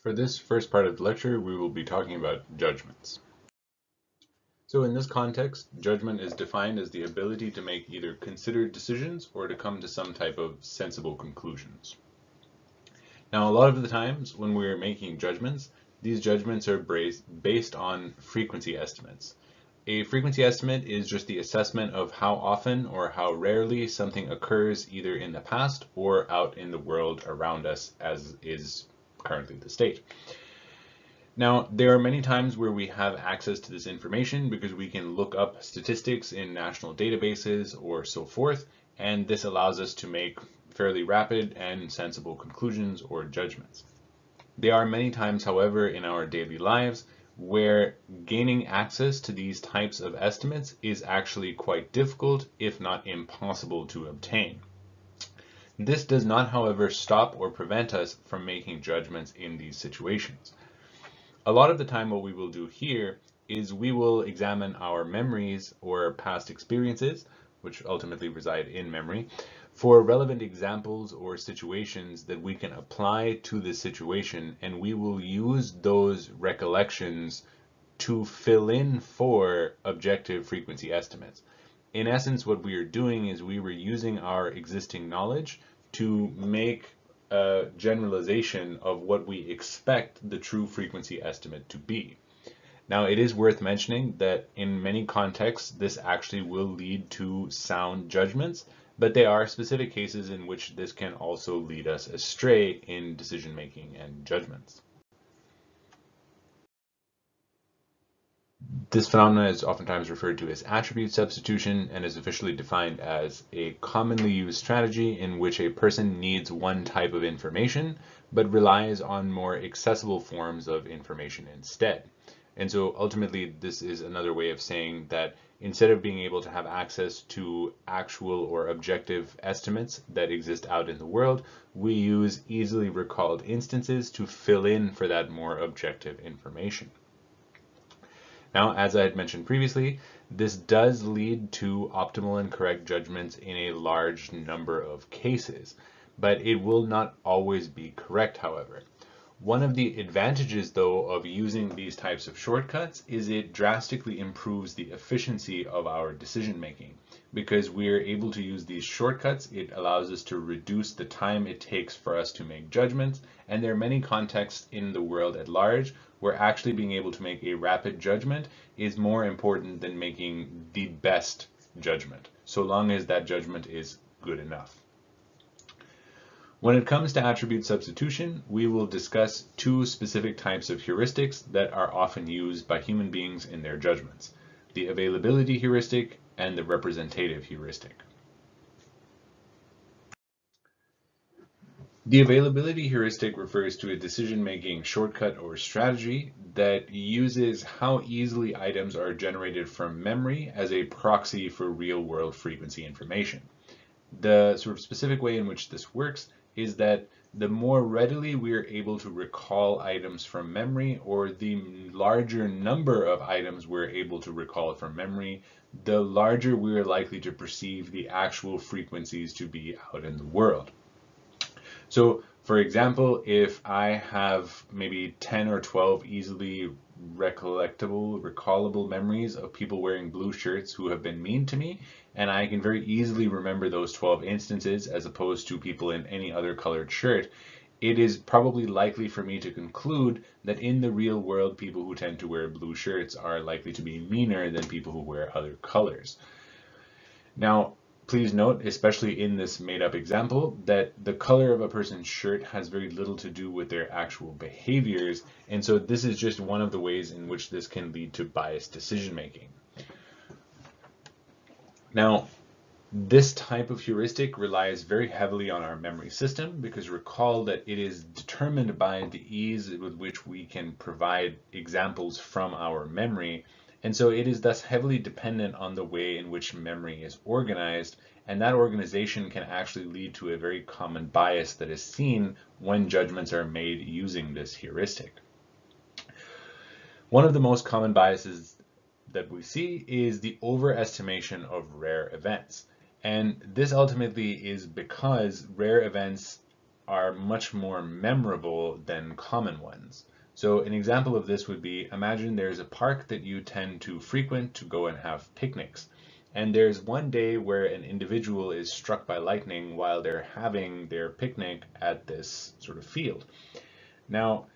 For this first part of the lecture, we will be talking about judgments. So in this context, judgment is defined as the ability to make either considered decisions or to come to some type of sensible conclusions. Now, a lot of the times when we're making judgments, these judgments are based on frequency estimates. A frequency estimate is just the assessment of how often or how rarely something occurs either in the past or out in the world around us, as is currently the state. Now, there are many times where we have access to this information because we can look up statistics in national databases or so forth, and this allows us to make fairly rapid and sensible conclusions or judgments. There are many times, however, in our daily lives where gaining access to these types of estimates is actually quite difficult, if not impossible to obtain. This does not, however, stop or prevent us from making judgments in these situations. A lot of the time what we will do here is we will examine our memories or past experiences, which ultimately reside in memory, for relevant examples or situations that we can apply to this situation, and we will use those recollections to fill in for objective frequency estimates. In essence, what we are doing is we were using our existing knowledge to make a generalization of what we expect the true frequency estimate to be. Now, it is worth mentioning that in many contexts, this actually will lead to sound judgments, but there are specific cases in which this can also lead us astray in decision making and judgments. This phenomenon is oftentimes referred to as attribute substitution and is officially defined as a commonly used strategy in which a person needs one type of information but relies on more accessible forms of information instead. And so ultimately this is another way of saying that instead of being able to have access to actual or objective estimates that exist out in the world, we use easily recalled instances to fill in for that more objective information. Now, as I had mentioned previously, this does lead to optimal and correct judgments in a large number of cases, but it will not always be correct, however. One of the advantages, though, of using these types of shortcuts is it drastically improves the efficiency of our decision making. Because we are able to use these shortcuts, it allows us to reduce the time it takes for us to make judgments, and there are many contexts in the world at large where actually being able to make a rapid judgment is more important than making the best judgment, so long as that judgment is good enough. When it comes to attribute substitution, we will discuss two specific types of heuristics that are often used by human beings in their judgments: the availability heuristic and the representative heuristic. The availability heuristic refers to a decision-making shortcut or strategy that uses how easily items are generated from memory as a proxy for real-world frequency information. The sort of specific way in which this works is that the more readily we are able to recall items from memory, or the larger number of items we're able to recall from memory, the larger we are likely to perceive the actual frequencies to be out in the world. So, for example, if I have maybe 10 or 12 easily recallable memories of people wearing blue shirts who have been mean to me, and I can very easily remember those 12 instances as opposed to people in any other colored shirt, it is probably likely for me to conclude that in the real world, people who tend to wear blue shirts are likely to be meaner than people who wear other colors. Now, please note, especially in this made-up example, that the color of a person's shirt has very little to do with their actual behaviors, and so this is just one of the ways in which this can lead to biased decision-making. Now, this type of heuristic relies very heavily on our memory system, because recall that it is determined by the ease with which we can provide examples from our memory. And so it is thus heavily dependent on the way in which memory is organized, and that organization can actually lead to a very common bias that is seen when judgments are made using this heuristic. One of the most common biases that we see is the overestimation of rare events. And this ultimately is because rare events are much more memorable than common ones. So an example of this would be, imagine there's a park that you tend to frequent to go and have picnics. And there's one day where an individual is struck by lightning while they're having their picnic at this sort of field. Now,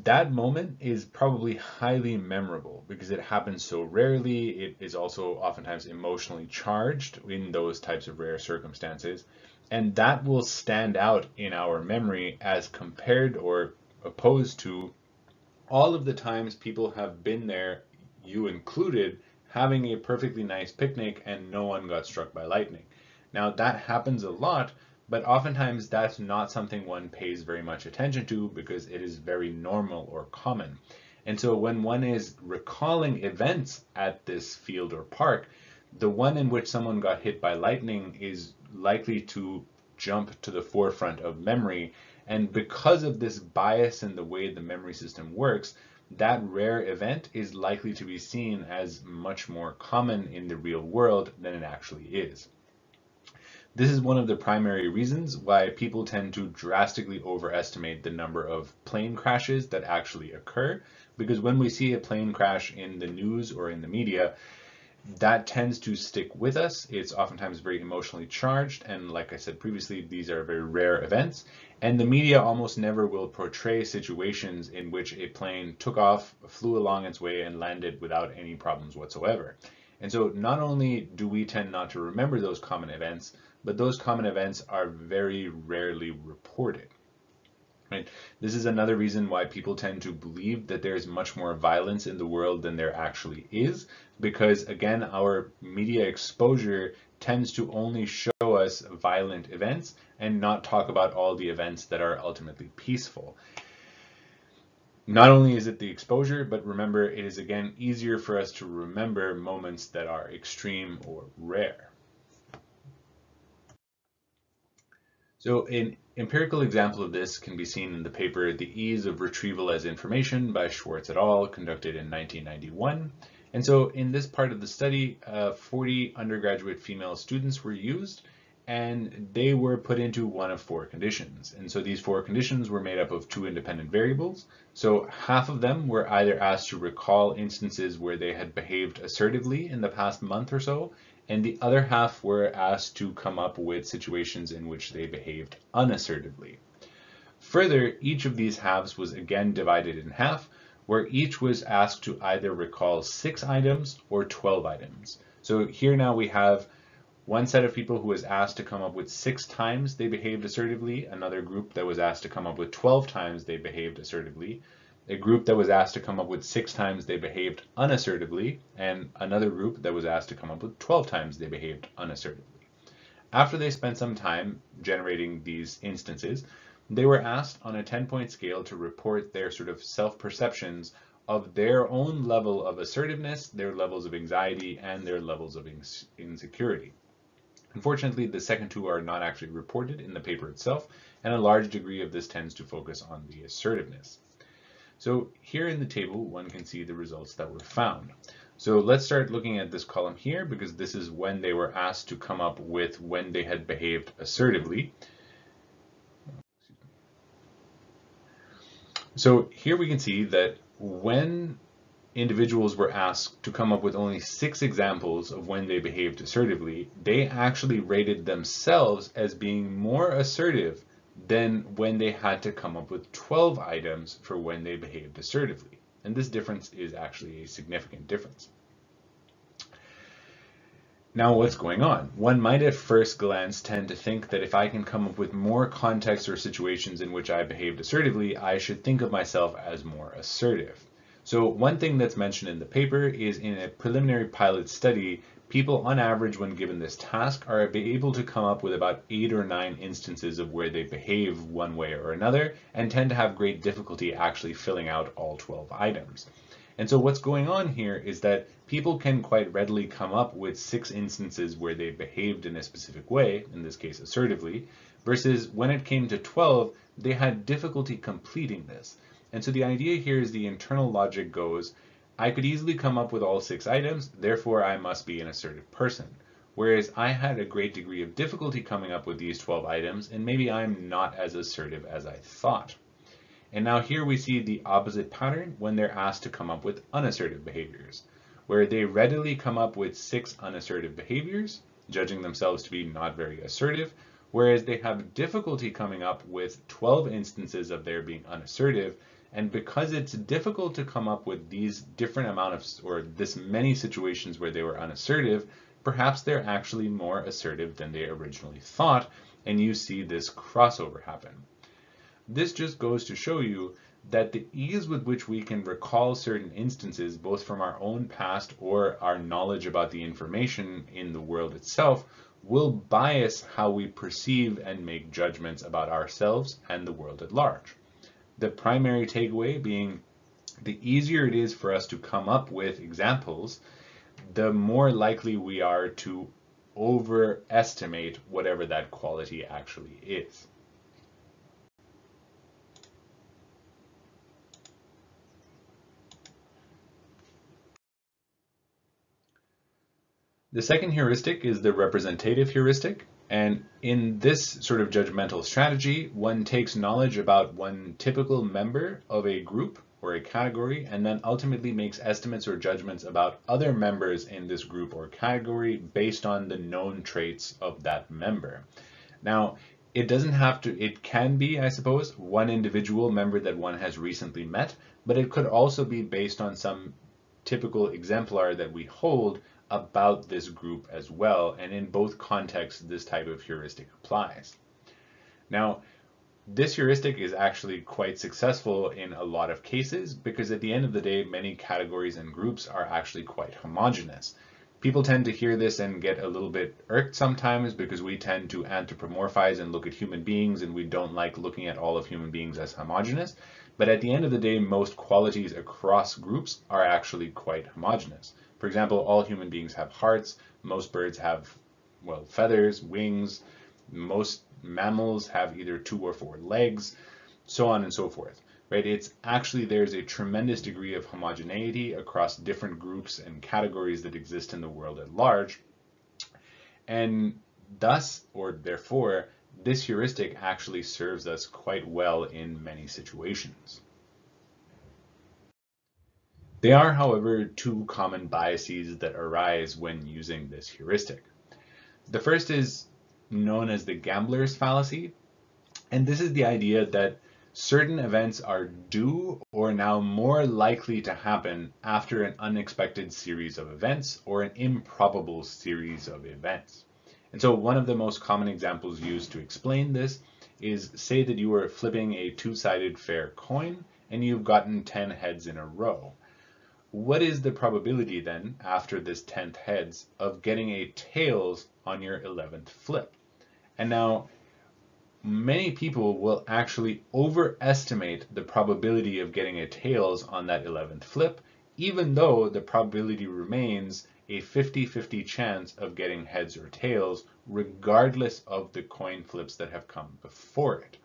that moment is probably highly memorable because it happens so rarely. It is also oftentimes emotionally charged in those types of rare circumstances. And that will stand out in our memory as compared or opposed to all of the times people have been there, you included, having a perfectly nice picnic and no one got struck by lightning. Now that happens a lot, but oftentimes that's not something one pays very much attention to because it is very normal or common. And so when one is recalling events at this field or park, the one in which someone got hit by lightning is likely to jump to the forefront of memory. And because of this bias in the way the memory system works, that rare event is likely to be seen as much more common in the real world than it actually is. This is one of the primary reasons why people tend to drastically overestimate the number of plane crashes that actually occur, because when we see a plane crash in the news or in the media, that tends to stick with us. It's oftentimes very emotionally charged, and like I said previously, these are very rare events, and the media almost never will portray situations in which a plane took off, flew along its way, and landed without any problems whatsoever. And so not only do we tend not to remember those common events, but those common events are very rarely reported. Right? This is another reason why people tend to believe that there's much more violence in the world than there actually is, because again, our media exposure tends to only show us violent events and not talk about all the events that are ultimately peaceful. Not only is it the exposure, but remember, it is again easier for us to remember moments that are extreme or rare. So an empirical example of this can be seen in the paper The Ease of Retrieval as Information by Schwartz et al., conducted in 1991. And so in this part of the study, 40 undergraduate female students were used, and they were put into one of 4 conditions. And so these 4 conditions were made up of 2 independent variables. So half of them were either asked to recall instances where they had behaved assertively in the past month or so, and the other half were asked to come up with situations in which they behaved unassertively. Further, each of these halves was again divided in half, where each was asked to either recall 6 items or 12 items. So here now we have one set of people who was asked to come up with 6 times they behaved assertively, another group that was asked to come up with 12 times they behaved assertively, a group that was asked to come up with 6 times they behaved unassertively, and another group that was asked to come up with 12 times they behaved unassertively. After they spent some time generating these instances, they were asked on a 10-point scale to report their sort of self-perceptions of their own level of assertiveness, their levels of anxiety, and their levels of insecurity. Unfortunately, the second 2 are not actually reported in the paper itself, and a large degree of this tends to focus on the assertiveness. So here in the table, one can see the results that were found. So let's start looking at this column here, because this is when they were asked to come up with when they had behaved assertively. So here we can see that when individuals were asked to come up with only 6 examples of when they behaved assertively, they actually rated themselves as being more assertive than when they had to come up with 12 items for when they behaved assertively. And this difference is actually a significant difference. Now, what's going on? One might at first glance tend to think that if I can come up with more contexts or situations in which I behaved assertively, I should think of myself as more assertive. So one thing that's mentioned in the paper is in a preliminary pilot study, people on average when given this task are able to come up with about 8 or 9 instances of where they behave one way or another and tend to have great difficulty actually filling out all 12 items. And so what's going on here is that people can quite readily come up with 6 instances where they behaved in a specific way, in this case assertively, versus when it came to 12, they had difficulty completing this. And so the idea here is the internal logic goes, I could easily come up with all 6 items, therefore I must be an assertive person. whereas I had a great degree of difficulty coming up with these 12 items, and maybe I'm not as assertive as I thought. And now here we see the opposite pattern when they're asked to come up with unassertive behaviors, where they readily come up with 6 unassertive behaviors, judging themselves to be not very assertive, whereas they have difficulty coming up with 12 instances of their being unassertive. And because it's difficult to come up with these different amount of, or this many situations where they were unassertive, perhaps they're actually more assertive than they originally thought, and you see this crossover happen. This just goes to show you that the ease with which we can recall certain instances, both from our own past or our knowledge about the information in the world itself, will bias how we perceive and make judgments about ourselves and the world at large. The primary takeaway being the easier it is for us to come up with examples, the more likely we are to overestimate whatever that quality actually is. The second heuristic is the representative heuristic, and in this sort of judgmental strategy, one takes knowledge about one typical member of a group or a category, and then ultimately makes estimates or judgments about other members in this group or category based on the known traits of that member. Now, it doesn't have to, it can be, I suppose, one individual member that one has recently met, but it could also be based on some typical exemplar that we hold about this group as well, and in both contexts this type of heuristic applies. Now, this heuristic is actually quite successful in a lot of cases because at the end of the day many categories and groups are actually quite homogeneous. People tend to hear this and get a little bit irked sometimes because we tend to anthropomorphize and look at human beings, and we don't like looking at all of human beings as homogeneous. But at the end of the day, most qualities across groups are actually quite homogeneous. For example, all human beings have hearts, most birds have, well, feathers, wings, most mammals have either 2 or 4 legs, so on and so forth. Right? It's actually, there's a tremendous degree of homogeneity across different groups and categories that exist in the world at large. And thus, or therefore, this heuristic actually serves us quite well in many situations. There are, however, 2 common biases that arise when using this heuristic. The first is known as the gambler's fallacy, and this is the idea that certain events are due or now more likely to happen after an unexpected series of events or an improbable series of events. And so one of the most common examples used to explain this is, say that you were flipping a 2-sided fair coin and you've gotten 10 heads in a row. What is the probability then, after this 10th heads, of getting a tails on your 11th flip? And now, many people will actually overestimate the probability of getting a tails on that 11th flip, even though the probability remains a 50-50 chance of getting heads or tails, regardless of the coin flips that have come before it.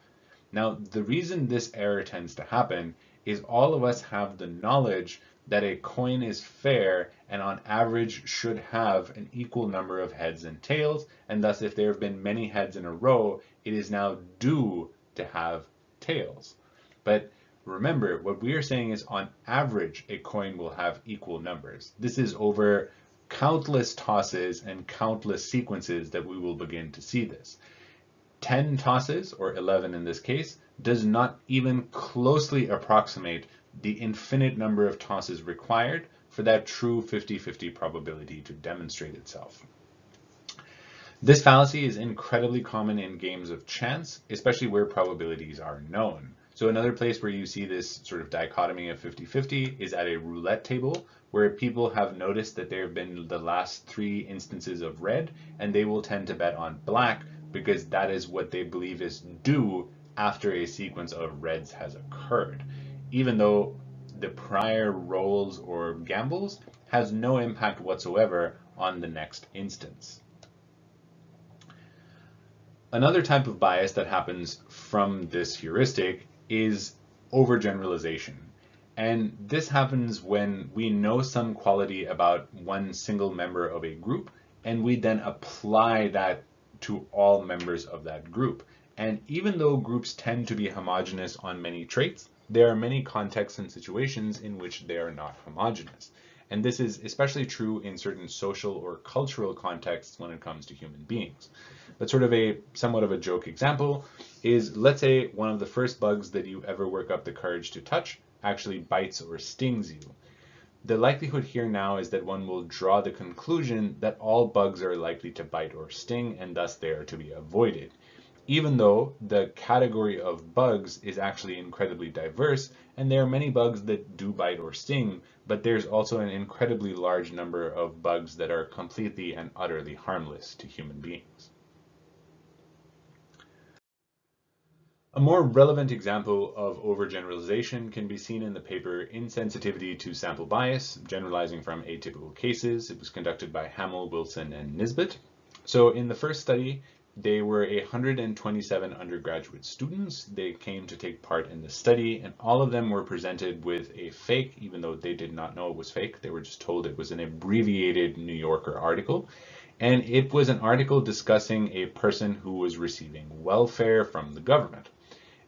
Now, the reason this error tends to happen is all of us have the knowledge that a coin is fair and on average should have an equal number of heads and tails, and thus if there have been many heads in a row, it is now due to have tails. But remember, what we are saying is on average a coin will have equal numbers. This is over countless tosses and countless sequences that we will begin to see this. 10 tosses, or 11 in this case, does not even closely approximate the infinite number of tosses required for that true 50-50 probability to demonstrate itself. This fallacy is incredibly common in games of chance, especially where probabilities are known. So another place where you see this sort of dichotomy of 50-50 is at a roulette table, where people have noticed that there have been the last 3 instances of red, and they will tend to bet on black because that is what they believe is due after a sequence of reds has occurred, even though the prior rolls or gambles has no impact whatsoever on the next instance. Another type of bias that happens from this heuristic is overgeneralization. And this happens when we know some quality about one single member of a group, and we then apply that to all members of that group. And even though groups tend to be homogeneous on many traits, there are many contexts and situations in which they are not homogeneous. And this is especially true in certain social or cultural contexts when it comes to human beings. But sort of a somewhat of a joke example is, let's say one of the first bugs that you ever work up the courage to touch actually bites or stings you. The likelihood here now is that one will draw the conclusion that all bugs are likely to bite or sting, and thus they are to be avoided. Even though the category of bugs is actually incredibly diverse, and there are many bugs that do bite or sting, but there's also an incredibly large number of bugs that are completely and utterly harmless to human beings. A more relevant example of overgeneralization can be seen in the paper Insensitivity to Sample Bias, Generalizing from Atypical Cases. It was conducted by Hamill, Wilson, and Nisbet. So in the first study, they were 127 undergraduate students. They came to take part in the study, and all of them were presented with a fake, even though they did not know it was fake. They were just told it was an abbreviated New Yorker article. And it was an article discussing a person who was receiving welfare from the government.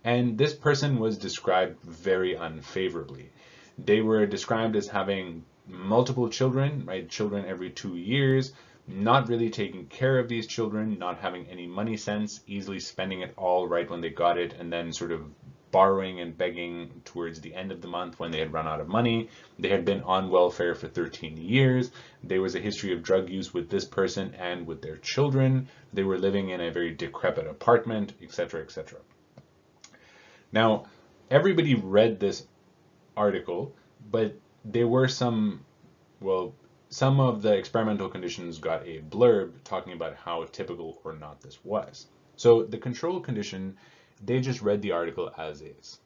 And this person was described very unfavorably. They were described as having multiple children, right? Children every 2 years, not really taking care of these children, not having any money sense, easily spending it all right when they got it, and then sort of borrowing and begging towards the end of the month when they had run out of money. They had been on welfare for 13 years. There was a history of drug use with this person and with their children. They were living in a very decrepit apartment, etc., etc. Now, everybody read this article, but there were some of the experimental conditions got a blurb talking about how typical or not this was. So the control condition, they just read the article as is.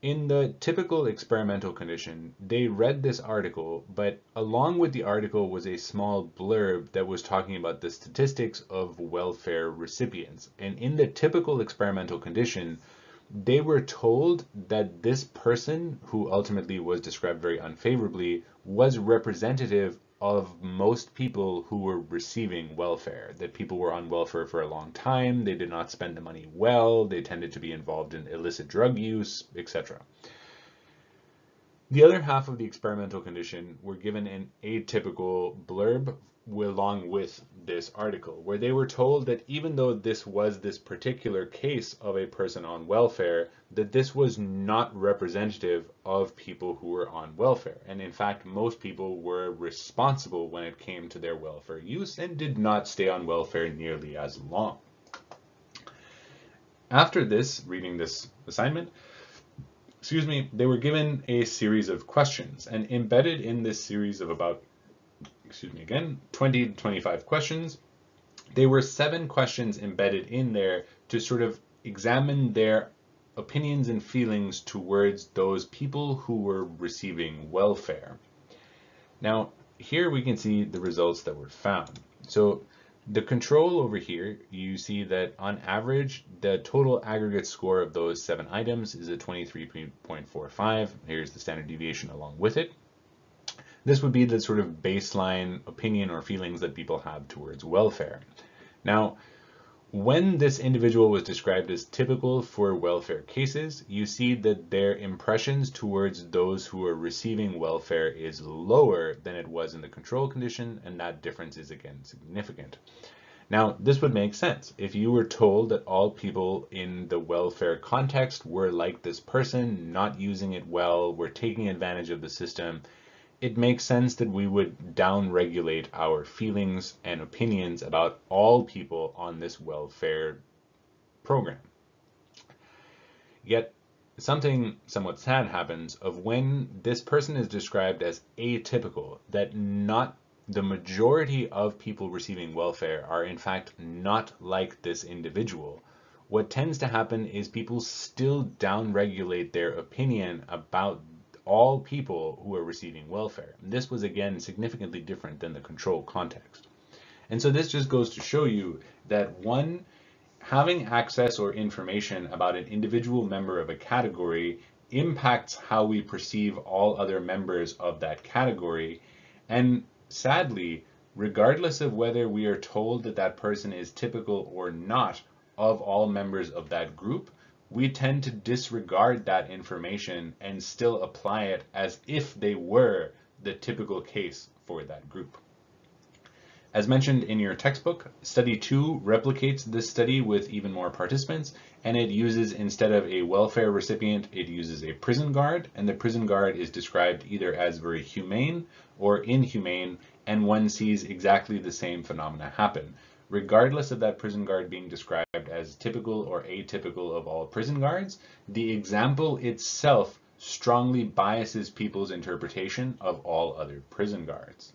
In the typical experimental condition, they read this article, but along with the article was a small blurb that was talking about the statistics of welfare recipients. And in the typical experimental condition, they were told that this person, who ultimately was described very unfavorably, was representative of most people who were receiving welfare, that people were on welfare for a long time, they did not spend the money well, they tended to be involved in illicit drug use, etc. The other half of the experimental condition were given an atypical blurb along with this article, where they were told that even though this was this particular case of a person on welfare, that this was not representative of people who were on welfare. And in fact, most people were responsible when it came to their welfare use and did not stay on welfare nearly as long. After this, reading this assignment, they were given a series of questions, and embedded in this series of about 20 to 25 questions, there were 7 questions embedded in there to sort of examine their opinions and feelings towards those people who were receiving welfare. Now, here we can see the results that were found. So the control over here, you see that on average, the total aggregate score of those 7 items is a 23.45. Here's the standard deviation along with it. This would be the sort of baseline opinion or feelings that people have towards welfare. Now, when this individual was described as typical for welfare cases, you see that their impressions towards those who are receiving welfare is lower than it was in the control condition, and that difference is again significant. Now, this would make sense. If you were told that all people in the welfare context were like this person, not using it well, were taking advantage of the system, it makes sense that we would downregulate our feelings and opinions about all people on this welfare program. Yet, something somewhat sad happens of when this person is described as atypical, that not the majority of people receiving welfare are in fact not like this individual. What tends to happen is people still downregulate their opinion about all people who are receiving welfare. And this was again significantly different than the control context. And so this just goes to show you that one, having access or information about an individual member of a category impacts how we perceive all other members of that category. And sadly, regardless of whether we are told that that person is typical or not of all members of that group, we tend to disregard that information and still apply it as if they were the typical case for that group. As mentioned in your textbook, study 2 replicates this study with even more participants, and it uses, instead of a welfare recipient, it uses a prison guard, and the prison guard is described either as very humane or inhumane, and one sees exactly the same phenomena happen. Regardless of that prison guard being described as typical or atypical of all prison guards, the example itself strongly biases people's interpretation of all other prison guards.